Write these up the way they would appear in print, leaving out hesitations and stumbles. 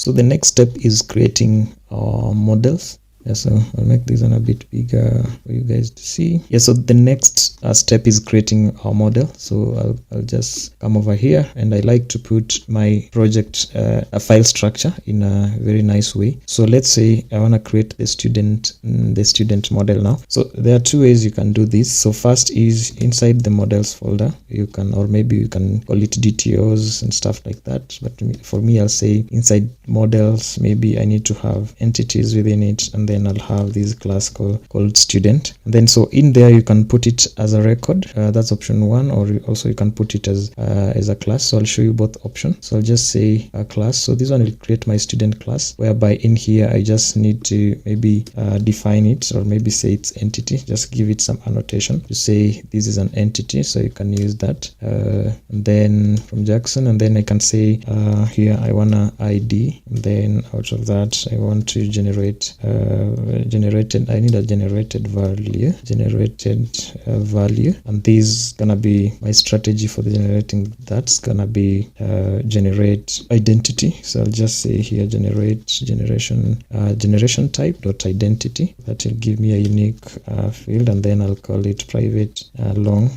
So the next step is creating models. Yeah, so I'll make this one a bit bigger for you guys to see. Yeah, so the next step is creating our model. So I'll just come over here, and I like to put my project a file structure in a very nice way. So let's say I want to create the student model now. So there are two ways you can do this. So first is inside the models folder, you can, or maybe you can call it DTOs and stuff like that. But for me, I'll say inside models, maybe I need to have entities within it, and then I'll have this class called student. And then so in there you can put it as a record. That's option one, or also you can put it as a class. So I'll show you both options. So I'll just say a class. So this one will create my student class, whereby in here I just need to maybe define it, or maybe say it's entity. Just give it some annotation to say this is an entity, so you can use that. And then from Jackson, and then I can say here I want a ID, and then out of that I want to generate I need a generated value, and this is gonna be my strategy for the generating. That's gonna be generate identity. So I'll just say here generation type dot identity. That will give me a unique field, and then I'll call it private long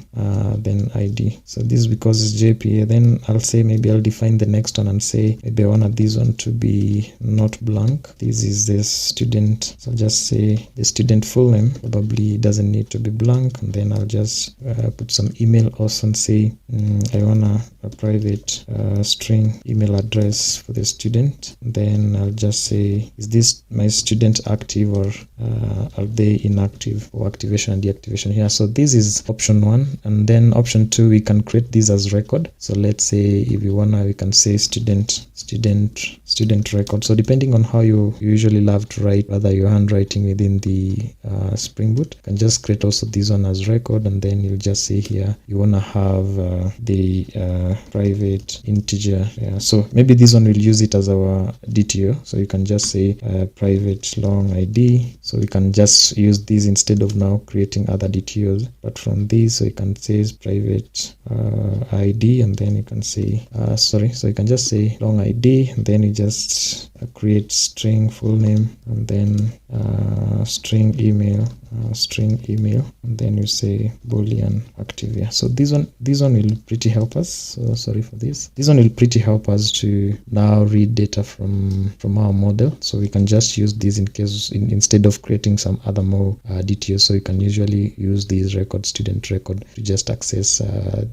then ID. So this is because it's JPA. Then I'll say maybe I'll define the next one and say maybe I want this one to be not blank. This is the student. So I'll just say the student full name probably doesn't need to be blank, and then I'll just put some email also and say I want a private string email address for the student. Then I'll just say, is this my student active, or are they inactive, or activation and deactivation here. So this is option one. And then option two, we can create this as record. So let's say if you wanna, we can say student record. So depending on how you usually love to write, whether you're handwriting within the Spring Boot, you can just create also this one as record, and then you'll just say here you want to have the private integer. Yeah, so maybe this one will use it as our DTO. So you can just say private long ID. So we can just use this instead of now creating other DTOs. But from this, so you can say private ID, and then you can say so you can just say long ID, and then you just create string full name, and then string email, and then you say boolean active. Yeah, so this one will pretty help us. So sorry for this. This one will pretty help us to now read data from our model. So we can just use this in case instead of creating some other more DTOs. So you can usually use this student record to just access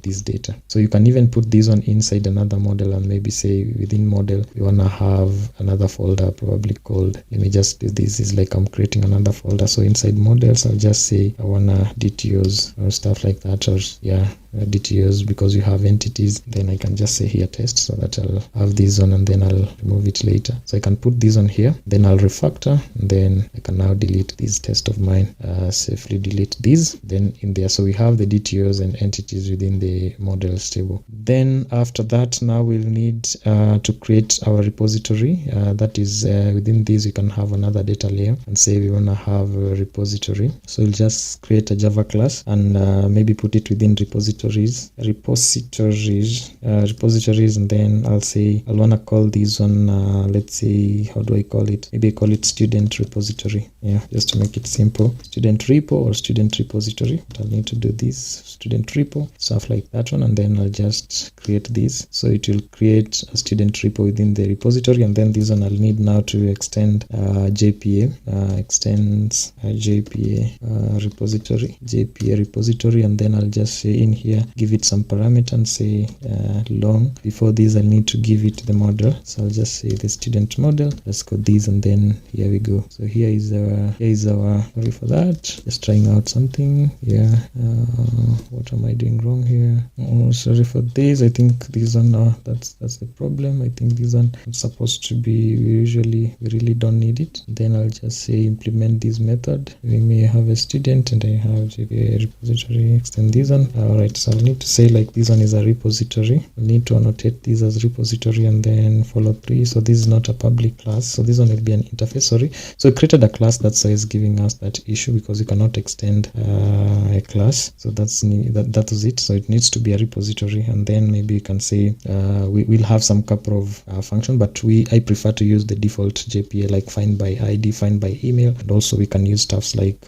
this data. So you can even put this one inside another model, and maybe say within model you wanna have another folder probably called, let me just do this, is like I'm creating another folder. So inside models I'll just say I wanna DTOs or stuff like that, or yeah, DTOs, because you have entities. Then I can just say here test, so that I'll have this one, and then I'll remove it later. So I can put this on here, then I'll refactor, and then I can now delete this test of mine, safely delete this, then in there. So we have the DTOs and entities within the models table. Then after that, now we'll need to create our repository. That is within this we can have another data layer, and say we want to have a repository. So we'll just create a Java class, and maybe put it within repositories, and then I'll say I'll want to call this one, let's say, how do I call it? Maybe I call it student repository. Yeah, just to make it simple, student repo or student repository. But I'll need to do this student repo, stuff like that one, and then I'll just create this. So it will create a student repo within the repository, and then this one I'll need now to extend JPA, extends JPA repository, and then I'll just say in here, give it some parameter and say long. Before this I need to give it the model, so I'll just say the student model. Let's code this, and then here we go. So here is our sorry for that, just trying out something. Yeah, what am I doing wrong here? Oh, sorry for this. I think this one, that's the problem. I think this one is supposed to be, we really don't need it. Then I'll just just say implement this method. We may have a student and I have JPA repository, extend this one. Alright, so I'll need to say like this one is a repository. I'll need to annotate this as repository and then follow 3. So this is not a public class. So this one will be an interface, sorry. So we created a class, that's why it's giving us that issue, because you cannot extend a class. So that was it. So it needs to be a repository, and then maybe you can say we'll have some couple of function, but I prefer to use the default JPA, like find by ID, find by email, and also we can use stuffs like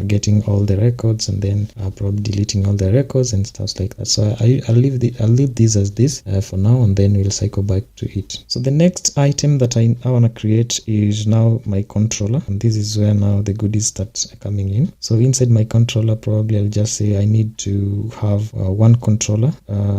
getting all the records and then probably deleting all the records and stuff like that. So I'll leave this as this for now, and then we'll cycle back to it. So the next item that I want to create is now my controller, and this is where now the goodies start coming in. So inside my controller, probably I'll just say I need to have one controller.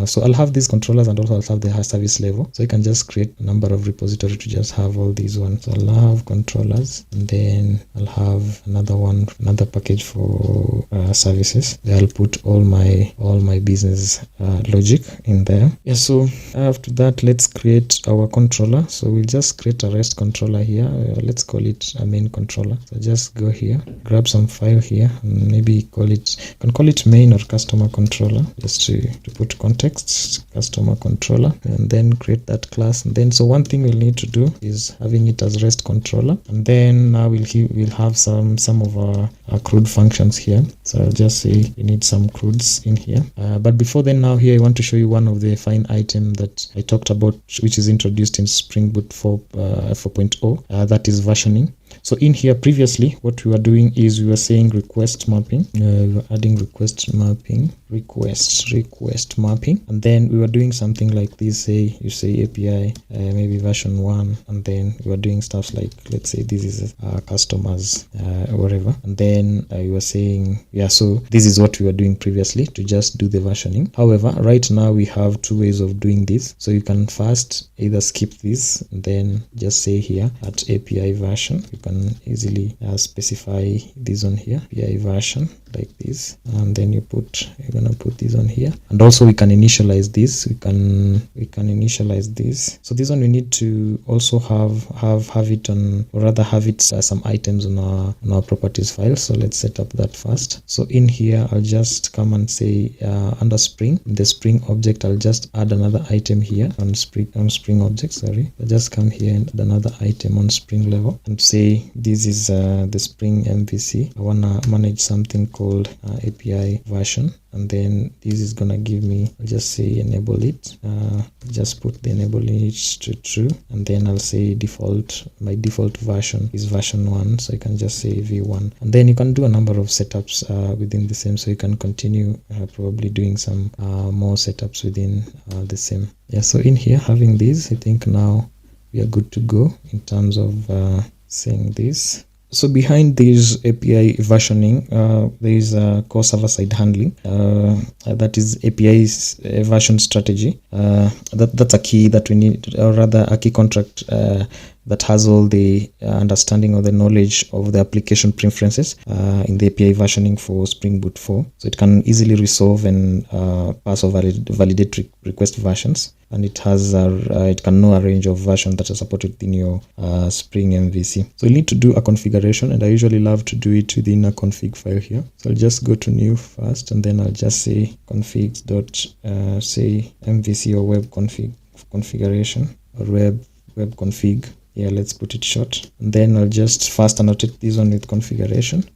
So I'll have these controllers, and also I'll have the service level. So you can just create a number of repositories to just have all these ones. So I'll have controllers, and then I'll have another package for services. I'll put all my business logic in there. Yeah, so after that, let's create our controller. So we'll just create a REST controller here. Let's call it a main controller. So just go here, grab some file here, and maybe you can call it main or customer controller, just to put context, customer controller, and then create that class. And then so one thing we'll need to do is having it as REST controller, and then now we'll have some of our CRUD functions here. So I'll just say we need some CRUDs in here. But before then, now here I want to show you one of the fine item that I talked about, which is introduced in Spring Boot 4.0, that is versioning. So in here previously, what we were doing is we were saying request mapping. We were adding request mapping, request mapping, and then we were doing something like this. You say API, maybe version 1, and then we were doing stuff like, let's say this is customers, whatever, and then we were saying, yeah. So this is what we were doing previously, to just do the versioning. However, right now we have two ways of doing this. So you can first either skip this and then just say here at API version. You can easily specify this on here, API version, like this, and then you're gonna put this on here. And also we can initialize this. We can initialize this. So this one we need to also have it on, or rather have it some items on our properties file. So let's set up that first. So in here I'll just come and say under Spring, in the Spring object, I'll just add another item here on Spring object. Sorry, I'll just come here and add another item on Spring level and say this is the Spring MVC. I wanna manage something called API version, and then this is gonna give me, I'll just say enable it, just put the enable it to true, and then I'll say my default version is version 1, so you can just say v1, and then you can do a number of setups within the same, so you can continue probably doing some more setups within the same. Yeah, so in here having this, I think now we are good to go in terms of saying this. So behind this API versioning, there is a core server-side handling. That is API's version strategy. That's a key that we need, or rather a key contract that has all the understanding or the knowledge of the application preferences in the API versioning for Spring Boot 4. So it can easily resolve and pass or validate request versions. And it has it can know a range of versions that are supported within your Spring MVC. So you need to do a configuration, and I usually love to do it within a config file here. So I'll just go to new first, and then I'll just say config say MVC or web configuration or web config. Yeah, let's put it short. And then I'll just first annotate this one with configuration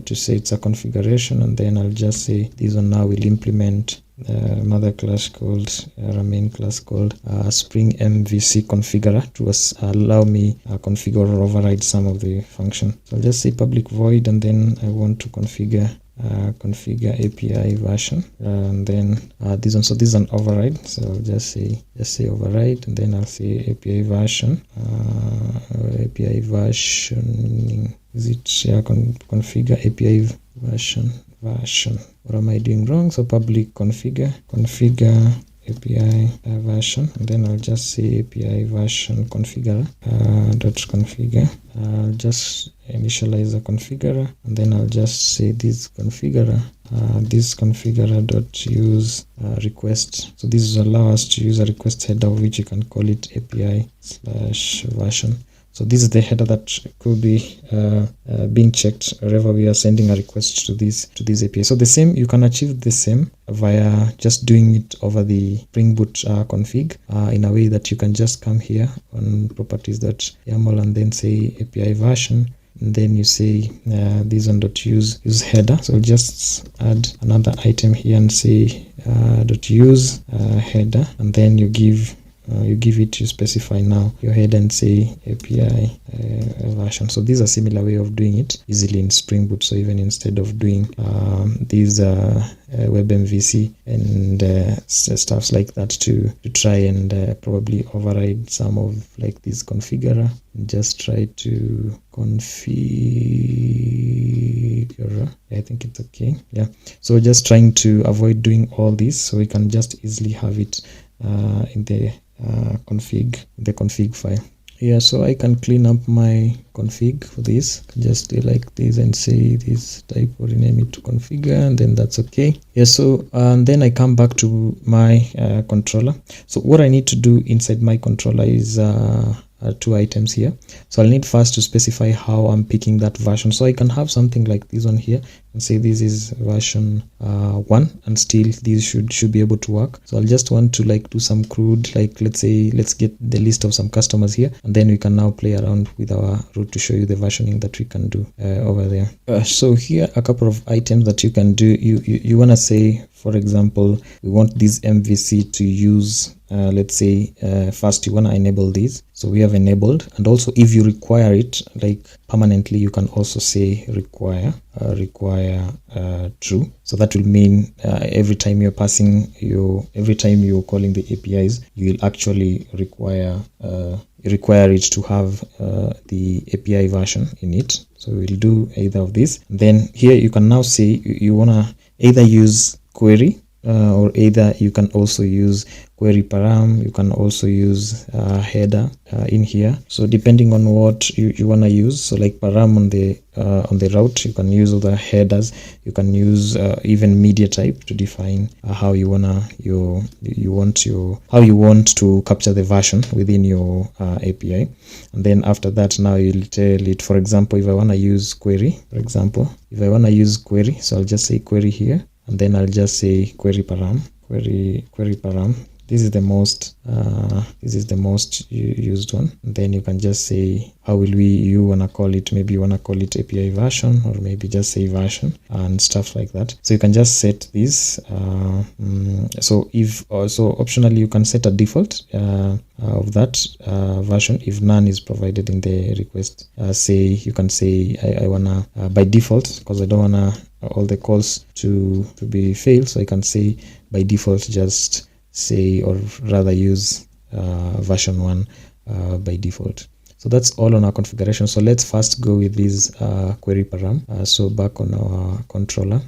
to say it's a configuration, and then I'll just say this one now will implement another class called a main class called Spring MVC configurer to allow me configure or override some of the function. So I'll just say public void, and then I want to configure API version, and then this one. So this is an override. So I'll just say override, and then I'll say API version. API versioning. Is it configure API version? What am I doing wrong? So public configure API version, and then I'll just say API version configurer dot configure. I'll just initialize the configurer, and then I'll just say this configurer dot use request. So this will allow us to use a request header, which you can call it API /version. So this is the header that could be being checked wherever we are sending a request to this API. So the same, you can achieve the same via just doing it over the Spring Boot config in a way that you can just come here on properties.yaml and then say API version, and then you say this one .use header. So just add another item here and say .use header, and then you specify now your header and say API version. So this is a similar way of doing it easily in Spring Boot. So even instead of doing these web MVC and stuffs like that to try and probably override some of like this configurer, just try to configure. I think it's okay. Yeah, so just trying to avoid doing all this so we can just easily have it in the config file. Yeah, so I can clean up my config for this. Just do like this and say this type or rename it to configure, and then that's okay. Yeah, so and then I come back to my controller. So what I need to do inside my controller is two items here. So I'll need first to specify how I'm picking that version. So I can have something like this one here and say this is version 1, and still these should be able to work. So I'll just want to like do some CRUD, like let's get the list of some customers here, and then we can now play around with our route to show you the versioning that we can do over there. So here a couple of items that you can do. You want to say, for example, we want this MVC to use let's say first you want to enable these. So we have enabled, and also if you require it like permanently, you can also say require true. So that will mean every time you're calling the APIs, you will actually require it to have the API version in it. So we'll do either of these. Then here you can now say you want to either use query or either you can also use query param. You can also use header in here. So depending on what you want to use, so like param on the route, you can use other headers. You can use even media type to define how you want to capture the version within your API. And then after that, now you'll tell it, for example, if I want to use query, so I'll just say query here, and then I'll just say query param. This is the most used one. And then you can just say how you want to call it. Maybe you want to call it API version, or maybe just say version and stuff like that. So you can just set this. So optionally you can set a default of that version if none is provided in the request. You can say I wanna by default, because I don't wanna all the calls to be failed. So I can say by default just say, or rather use version 1 by default. So that's all on our configuration. So let's first go with this query param. So back on our controller,